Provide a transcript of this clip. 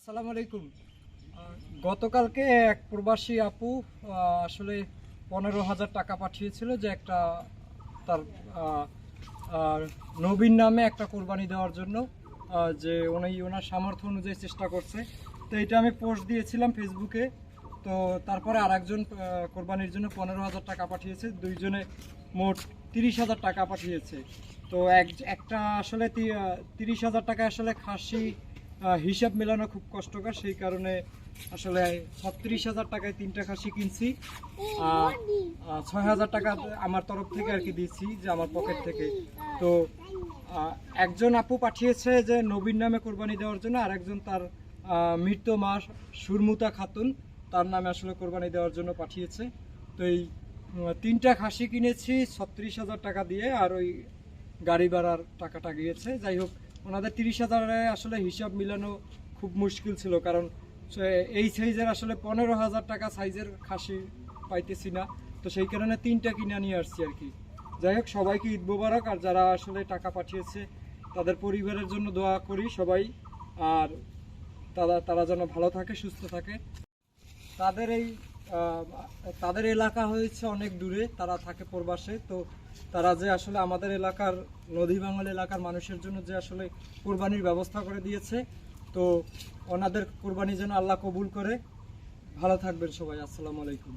আসসালামু আলাইকুম। গতকালকে এক প্রবাসী আপু আসলে 15,000 টাকা পাঠিয়েছিল যে একটা তার আহ, আহ, নবীন নামে একটা কোরবানি দেওয়ার জন্য, যে ওনার সামর্থ্য অনুযায়ী চেষ্টা করছে। তো এটা আমি পোস্ট দিয়েছিলাম ফেসবুকে। তো তারপরে আরেকজন কোরবানির জন্য 15,000 টাকা পাঠিয়েছে, দুইজনে মোট 30,000 টাকা পাঠিয়েছে। তো একটা আসলে 30,000 টাকা আসলে খাসি হিসাব মেলানো খুব কষ্টকর, সেই কারণে আসলে 36,000 টাকায় 3টা খাসি কিনছি। 6,000 টাকা আমার তরফ থেকে আর কি দিয়েছি, যে আমার পকেট থেকে। তো একজন আপু পাঠিয়েছে যে নবীর নামে কোরবানি দেওয়ার জন্য, আর একজন তার মৃত মা সুরমুতা খাতুন, তার নামে আসলে কোরবানি দেওয়ার জন্য পাঠিয়েছে। তো এই 3টা খাসি কিনেছি 36,000 টাকা দিয়ে, আর ওই গাড়ি ভাড়ার টাকাটা গিয়েছে। যাই হোক, ওনাদের 30,000-এ আসলে হিসাব মিলানো খুব মুশকিল ছিল, কারণ এই সাইজের আসলে 15,000 টাকা সাইজের খাসি পাইতেছি না। তো সেই কারণে 3টা কিনে নিয়ে আসছি আর কি। যাই হোক, সবাইকে ঈদ মোবারক। আর যারা আসলে টাকা পাঠিয়েছে তাদের পরিবারের জন্য দোয়া করি সবাই। আর তারা যেন ভালো থাকে, সুস্থ থাকে। তাদের এই তাদের এলাকা হয়েছে অনেক দূরে, তারা থাকে প্রবাসে। তো তারা যে আসলে আমাদের এলাকার নদী বাঙাল এলাকার মানুষের জন্য যে আসলে কোরবানির ব্যবস্থা করে দিয়েছে, তো ওনাদের কোরবানি যেন আল্লাহ কবুল করে। ভালো থাকবেন সবাই। আসসালামু আলাইকুম।